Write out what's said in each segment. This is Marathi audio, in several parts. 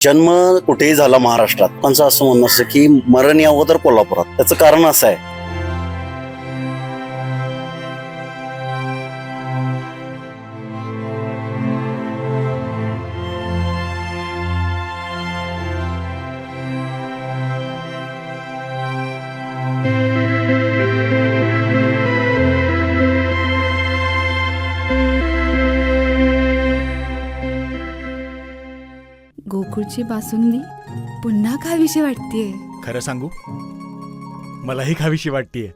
जन्म कुठेही झाला महाराष्ट्रात, पण असं म्हणणं असतं की मरण यावं तर कोल्हापुरात. त्याचं कारण असं आहे, गोकुळची बासुंदी पुन्हा खावीशी वाटतेय. खरं सांगू, मलाही खावीशी वाटतेय.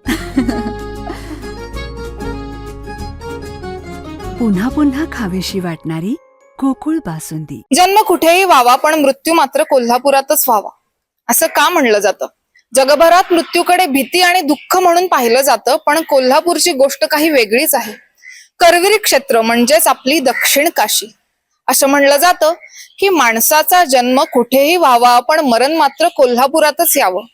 पुन्हा पुन्हा खावीशी वाटणारी गोकुळ बासुंदी. जन्म कुठेही व्हावा, पण मृत्यू मात्र कोल्हापुरातच व्हावा, असं का म्हणलं जातं? जगभरात मृत्यूकडे भीती आणि दुःख म्हणून पाहिलं जातं, पण कोल्हापूरची गोष्ट काही वेगळीच आहे. करविरी क्षेत्र म्हणजेच आपली दक्षिण काशी. असं म्हणलं जातं की माणसाचा जन्म कुठेही व्हावा, पण मरण मात्र कोल्हापुरातच यावं.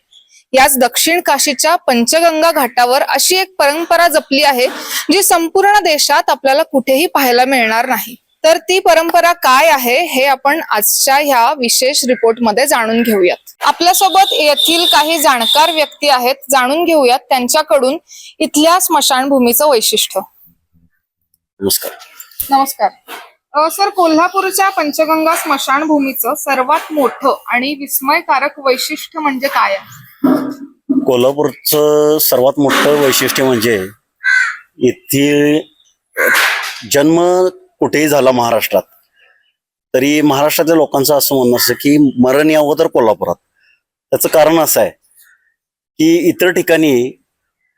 याच दक्षिण काशीच्या पंचगंगा घाटावर अशी एक परंपरा जपली आहे, जी संपूर्ण देशात आपल्याला कुठेही पाहायला मिळणार नाही. तर ती परंपरा काय आहे हे आपण आजच्या ह्या विशेष रिपोर्ट मध्ये जाणून घेऊयात. आपल्यासोबत येथील काही जाणकार व्यक्ती आहेत, जाणून घेऊयात त्यांच्याकडून इथल्या स्मशानभूमीचं वैशिष्ट्य. नमस्कार. नमस्कार सर, कोल्हापूरच्या पंचगंगा स्मशानभूमीचं सर्वात मोठं आणि विस्मयकारक वैशिष्ट्य म्हणजे काय आहे? कोल्हापूरचं सर्वात मोठं वैशिष्ट्य म्हणजे येथील जन्म कुठेही झाला महाराष्ट्रात, तरी महाराष्ट्रातल्या लोकांचं असं म्हणणं असतं की मरण यावं तर कोल्हापुरात. त्याचं कारण असं आहे की इतर ठिकाणी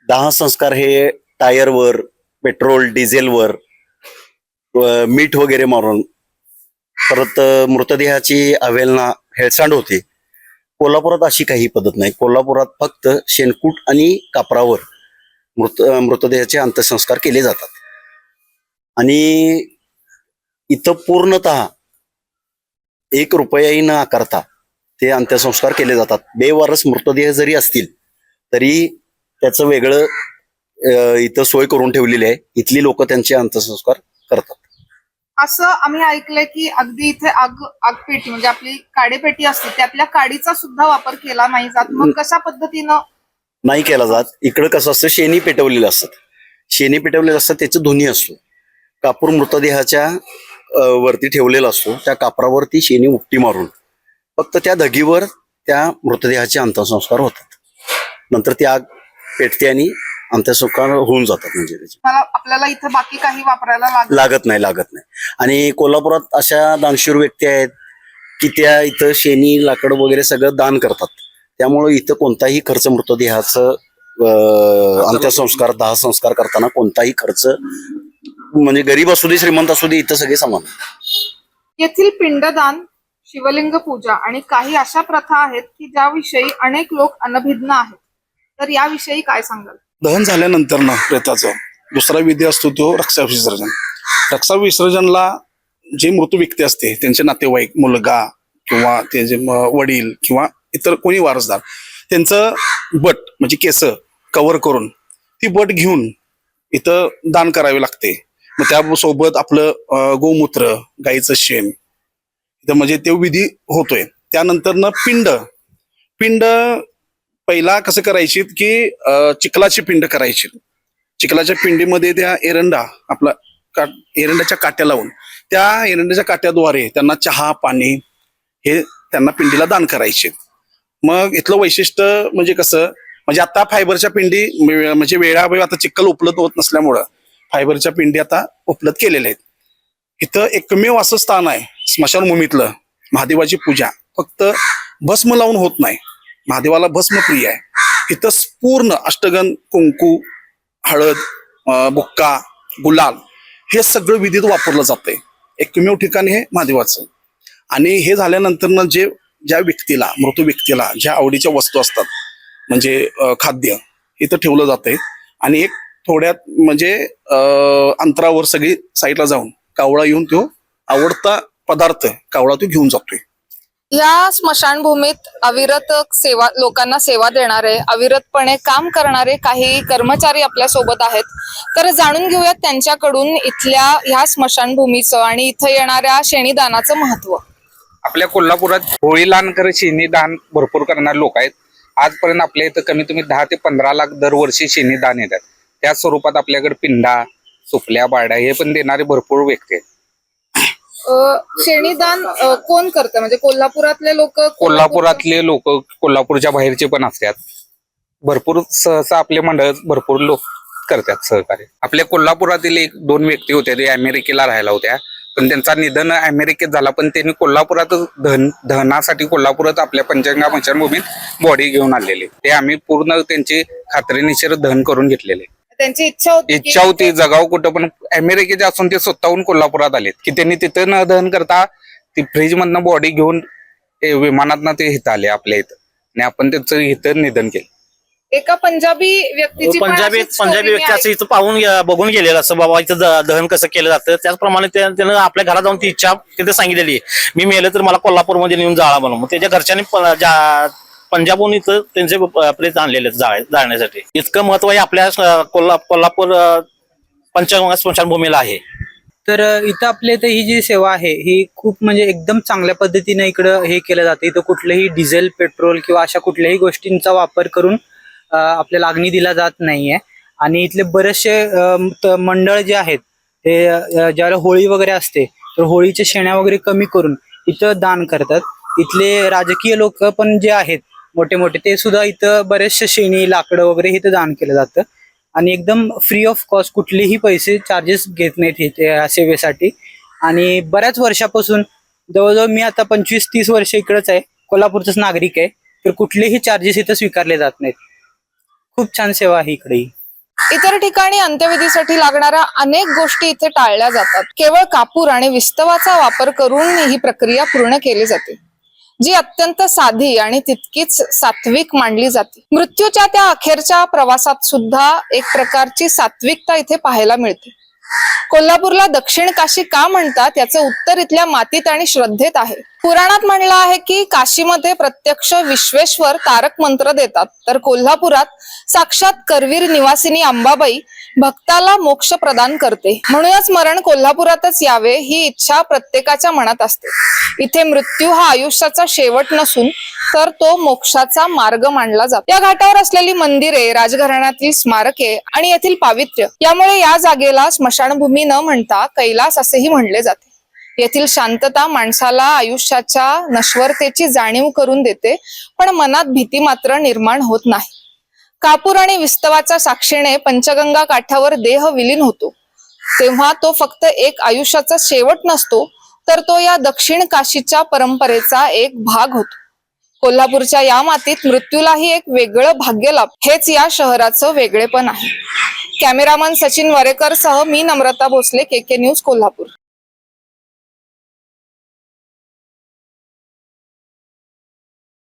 दाह संस्कार हे टायरवर, पेट्रोल डिझेलवर, मीठ वगैरे मारून, परत मृतदेहाची अवेलना, हेळसांड होते. कोल्हापुरात अशी काही पद्धत नाही. कोल्हापुरात फक्त शेणकूट आणि कापरावर मृतदेहाचे अंत्यसंस्कार केले जातात. आणि इथं पूर्णतः 1 रुपयाही न आकारता ते अंत्यसंस्कार केले जातात. बेवारस मृतदेह जरी असतील तरी त्याचं वेगळं इथं सोय करून ठेवलेली आहे. इथली लोक त्यांचे अंत्यसंस्कार करतात. असं आम्ही ऐकलंय की अगदी इथे आगपेटी म्हणजे आपली काडेपेटी असते, त्यातल्या काडीचा सुद्धा वापर केला नाही जात. मग कशा पद्धतीनं नाही केला जात? इकडं कसं असतं, शेणी पेटवलेलं असतात. शेणी पेटवलेलं असतात, त्याचं धुनी असतो. कापूर मृतदेहाच्या वरती ठेवलेला असतो. त्या कापरावरती शेणी उपटी मारून फक्त त्या धगीवर त्या मृतदेहाचे अंत्यसंस्कार होतात. नंतर ती आग पेटते आणि अंत्यसंस्कार होऊन जातात. म्हणजे आपल्याला इथं बाकी काही वापरायला लागत नाही. आणि कोल्हापुरात अशा दानशूर व्यक्ती आहेत की त्या इथं शेणी, लाकड वगैरे सगळं दान करतात. त्यामुळे इथं कोणताही खर्च, मृतदेहाचं अंत्यसंस्कार, दाह संस्कार करताना कोणताही खर्च, म्हणजे गरीब असू दे श्रीमंत असू दे, इथं सगळे समान. येथील पिंडदान, शिवलिंग पूजा आणि काही अशा प्रथा आहेत की ज्याविषयी अनेक लोक अनभिज्ञ आहेत. तर याविषयी काय सांगाल? दहन झाल्यानंतर ना प्रेताचा दुसरा विधी असतो तो रक्षा विसर्जन. रक्षा विसर्जनला जे मृत व्यक्ती असते, त्यांचे नातेवाईक, मुलगा किंवा त्यांचे वडील किंवा इतर कोणी वारसदार, त्यांचं बट म्हणजे केस कव्हर करून ती बट घेऊन इथं दान करावे लागते. मग त्यासोबत आपलं गोमूत्र, गाईचं शेण, इथं म्हणजे ते विधी होतोय. त्यानंतर ना पिंड पहिला कसं करायची की चिखलाची पिंड करायची. चिखलाच्या पिंडीमध्ये त्या एरंडा, आपला एरंडाच्या काट्या लावून त्या एरंडाच्या काट्याद्वारे त्यांना चहा, पाणी हे त्यांना पिंडीला दान करायचे. मग इथलं वैशिष्ट्य म्हणजे कसं, म्हणजे आता फायबरच्या पिंडी म्हणजे वेळावेळी आता चिखल उपलब्ध होत नसल्यामुळं फायबरच्या पिंडी आता उपलब्ध केलेल्या आहेत. इथं एकमेव असं स्थान आहे स्मशानभूमीतलं, महादेवाची पूजा फक्त भस्म लावून होत नाही. महादेवाला भस्म प्रिय आहे. इथं पूर्ण अष्टगंध, कुंकू, हळद, बुक्का, गुलाल हे सगळं विधीत वापरलं जातंय. एकमेव ठिकाणी हे महादेवाचं. आणि हे झाल्यानंतर ना ज्या व्यक्तीला, मृत व्यक्तीला ज्या आवडीच्या वस्तू असतात, म्हणजे खाद्य, इथं ठेवलं जातंय. आणि एक थोड्यात म्हणजे अंतरावर सगळी साईडला जाऊन कावळा येऊन तो आवडता पदार्थ कावळा तो घेऊन जातोय. या स्मशानभूमीत अविरत लोकांना सेवा देणारे, अविरतपणे काम करणारे काही कर्मचारी आपल्या सोबत आहेत. तर जाणून घेऊयात त्यांच्याकडून इथल्या ह्या स्मशानभूमीचं आणि इथं येणाऱ्या शेणीदानाचं महत्व. आपल्या कोल्हापुरात होळी लानकर शेणी दान भरपूर करणारे लोक आहेत. आजपर्यंत आपल्या इथं कमीत कमी 10 ते 15 लाख दरवर्षी शेणी दान येतात. त्या स्वरूपात आपल्याकडे पिंडा, सुपल्या, बारड्या हे पण देणारे भरपूर व्यक्ती आहेत. शेणीदान कोण करतं, म्हणजे कोल्हापुरातले लोक? कोल्हापुरातले लोक, कोल्हापूरच्या बाहेरचे पण असतात. भरपूर सहसा आपले मंडळ भरपूर लोक करतात सहकार्य. आपल्या कोल्हापुरातील 1-2 व्यक्ती होत्या, ते अमेरिकेला राहायला होत्या, पण त्यांचा निधन अमेरिकेत झाला. पण त्यांनी कोल्हापुरातच दहनासाठी कोल्हापुरात आपल्या पंचगंगा स्मशानभूमीत बॉडी घेऊन आलेले. ते आम्ही पूर्ण त्यांची खात्रीनिशीर दहन करून घेतलेले. त्यांची इच्छा होती जगाव कुठं, पण अमेरिकेचे असून ते स्वतःहून कोल्हापुरात आलेत की त्यांनी तिथं न दहन करता ती फ्रीज मधनं बॉडी घेऊन विमानातनं ते इथं आले आपल्या इथं, आणि आपण त्यांचं इथं निधन केलं. एका पंजाबी व्यक्तीची पण पंजाबी अशीच story मी व्यक्ती असं इथं बघून गेलेलं असं बाबा इथं दहन कसं केलं जातं. त्याचप्रमाणे त्यानं आपल्या घरात जाऊन ती इच्छा तिथे सांगितलेली आहे, मी मेलं तर मला कोल्हापूरमध्ये नेऊन जाळा म्हणून. मग त्याच्या घरच्यांनी पंजाबहून इथं त्यांचे प्रेत आणलेले जाळण्यासाठी. इतकं महत्व आहे आपल्या कोल्हापूर पंचगंगा स्मशानभूमीला आहे. तर इथं आपल्या इथं ही जी सेवा आहे ही खूप म्हणजे एकदम चांगल्या पद्धतीने इकडं हे केलं जातं. इथं कुठलंही डिझेल, पेट्रोल किंवा अशा कुठल्याही गोष्टींचा वापर करून आपल्याला अग्नी दिला जात नाहीये. आणि इथले बरेचसे मंडळ जे आहेत ते ज्यावेळेला होळी वगैरे असते तर होळीच्या शेण्या वगैरे कमी करून इथं दान करतात. इथले राजकीय लोक पण जे आहेत मोठे मोठे, ते सुद्धा इथं बरेचसे शेणी, लाकडं वगैरे इथं दान केलं जातं. आणि एकदम फ्री ऑफ कॉस्ट, कुठलेही पैसे चार्जेस घेत नाहीत या सेवेसाठी. आणि बऱ्याच वर्षापासून, जवळजवळ मी आता 25-30 वर्ष इकडंच आहे, कोल्हापूरचाच नागरिक आहे, तर कुठलेही चार्जेस इथं स्वीकारले जात नाहीत. खूप छान सेवा आहे इकडेही. इतर ठिकाणी अंत्यविधीसाठी लागणाऱ्या अनेक गोष्टी इथे टाळल्या जातात. केवळ कापूर आणि विस्तवाचा वापर करून ही प्रक्रिया पूर्ण केली जाते, जी अत्यंत साधी आणि तितकीच सात्विक मानली जाते. मृत्यूच्या त्या अखेरच्या प्रवासात सुद्धा एक प्रकारची सात्विकता इथे पाहायला मिळते. कोल्हापूरला दक्षिण काशी का म्हणतात याचं उत्तर इथल्या मातीत आणि श्रद्धेत आहे. पुराणात म्हणलं आहे की काशीमध्ये प्रत्यक्ष विश्वेश्वर तारक मंत्र देतात, तर कोल्हापुरात साक्षात करवीर निवासिनी अंबाबाई भक्ताला मोक्ष प्रदान करते. म्हणूनच मरण कोल्हापुरातच यावे ही इच्छा प्रत्येकाच्या मनात असते. इथे मृत्यू हा आयुष्याचा शेवट नसून तर तो मोक्षाचा मार्ग मानला जातो. या घाटावर असलेली मंदिरे, राजघराण्यातील स्मारके आणि येथील पावित्र्य यामुळे या जागेला स्मशानभूमी न म्हणता कैलास असेही म्हणले जाते. येथील शांतता माणसाला आयुष्याच्या नश्वरतेची जाणीव करून देते, पण मनात भीती मात्र निर्माण होत नाही. कापूर आणि विस्तवाच्या साक्षीने पंचगंगा काठावर देह विलीन होतो, तेव्हा तो फक्त एक आयुष्याचा शेवट नसतो, तर तो या दक्षिण काशीच्या परंपरेचा एक भाग होतो. कोल्हापूरच्या या मातीत मृत्यूलाही एक वेगळं भाग्य लाभ, हेच या शहराचं वेगळेपण आहे. कॅमेरामन सचिन वरेकर सह मी नम्रता भोसले, KK न्यूज, कोल्हापूर.